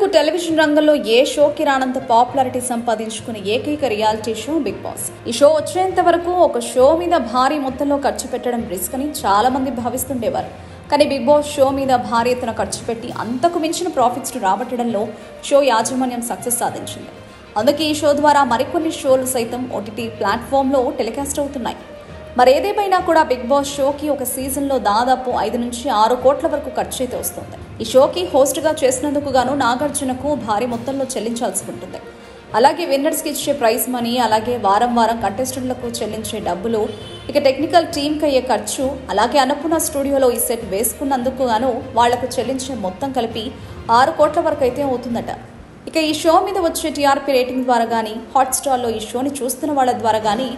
ఇప్పటివరకు టెలివిజన్ రంగంలో ఏ షోకి రానంత పాపులారిటీ సంపాదించుకున్న ఏకైక రియాలిటీ షో బిగ్ బాస్. ఈ షో వచ్చేంత వరకు ఒక షో మీద భారీ మొత్తంలో ఖర్చు పెట్టడం రిస్క్ అని చాలా మంది భావిస్తుండేవారు. కానీ బిగ్ బాస్ షో మీద భారీ ఎత్తున ఖర్చు పెట్టి అంతకు మించిన ప్రాఫిట్స్ రాబట్టడంలో షో యాజమాన్యం సక్సెస్ సాధించింది. అందుకే ఈ షో ద్వారా మరికొన్ని షోలు సైతం ఓటీటీ ప్లాట్ఫామ్లో టెలికాస్ట్ అవుతున్నాయి. మరేదేమైనా కూడా బిగ్ బాస్ షోకి ఒక సీజన్లో దాదాపు 5 నుంచి 6 కోట్ల వరకు ఖర్చు అయితే వస్తుంది. ఈ షోకి హోస్ట్గా చేసినందుకు గాను నాగార్జునకు భారీ మొత్తంలో చెల్లించాల్సి ఉంటుంది. అలాగే విన్నర్స్కి ఇచ్చే ప్రైజ్ మనీ, అలాగే వారం వారం కంటెస్టెంట్లకు చెల్లించే డబ్బులు, ఇక టెక్నికల్ టీంకి అయ్యే ఖర్చు, అలాగే అన్నపూర్ణ స్టూడియోలో ఈ సెట్ వేసుకున్నందుకు గాను వాళ్లకు చెల్లించే మొత్తం కలిపి 6 కోట్ల వరకు అయితే అవుతుందట. ఇక ఈ షో మీద వచ్చే టీఆర్పీ రేటింగ్ ద్వారా కానీ, హాట్స్టార్లో ఈ షోని చూస్తున్న వాళ్ళ ద్వారా కానీ,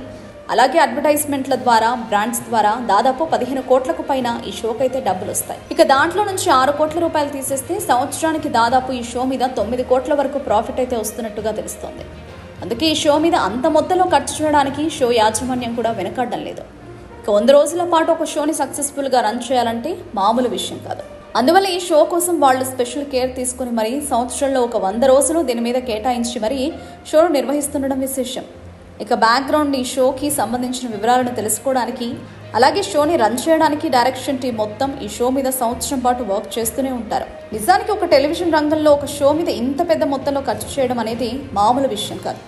అలాగే అడ్వర్టైజ్మెంట్ల ద్వారా, బ్రాండ్స్ ద్వారా దాదాపు 15 కోట్లకు పైన ఈ షోకి అయితే డబ్బులు వస్తాయి. ఇక దాంట్లో నుంచి 6 కోట్ల రూపాయలు తీసేస్తే సంవత్సరానికి దాదాపు ఈ షో మీద 9 కోట్ల వరకు ప్రాఫిట్ అయితే వస్తున్నట్టుగా తెలుస్తోంది. అందుకే ఈ షో మీద అంత మొత్తంలో ఖర్చు చేయడానికి షో యాజమాన్యం కూడా వెనకాడడం లేదు. ఇక 100 రోజుల పాటు ఒక షోని సక్సెస్ఫుల్గా రన్ చేయాలంటే మామూలు విషయం కాదు. అందువల్ల ఈ షో కోసం వాళ్ళు స్పెషల్ కేర్ తీసుకుని మరీ సంవత్సరంలో ఒక 100 రోజులు దీని మీద కేటాయించి మరీ షోను నిర్వహిస్తుండడం విశేషం. ఇక బ్యాక్గ్రౌండ్ ఈ షోకి సంబంధించిన వివరాలను తెలుసుకోవడానికి, అలాగే షోని రన్ చేయడానికి డైరెక్షన్ టీం మొత్తం ఈ షో మీద సంవత్సరం పాటు వర్క్ చేస్తూనే ఉంటారు. నిజానికి ఒక టెలివిజన్ రంగంలో ఒక షో మీద ఇంత పెద్ద మొత్తంలో ఖర్చు చేయడం అనేది మామూలు విషయం కాదు.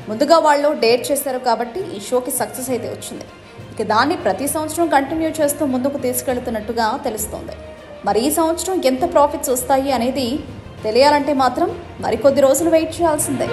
ముందుగా వాళ్ళు డేట్ చేశారు కాబట్టి ఈ షోకి సక్సెస్ అయితే వచ్చింది. ఇక దాన్ని ప్రతి సంవత్సరం కంటిన్యూ చేస్తూ ముందుకు తీసుకెళ్తున్నట్టుగా తెలుస్తోంది. మరి ఈ సంవత్సరం ఎంత ప్రాఫిట్స్ వస్తాయి అనేది తెలియాలంటే మాత్రం మరికొద్ది రోజులు వెయిట్ చేయాల్సిందే.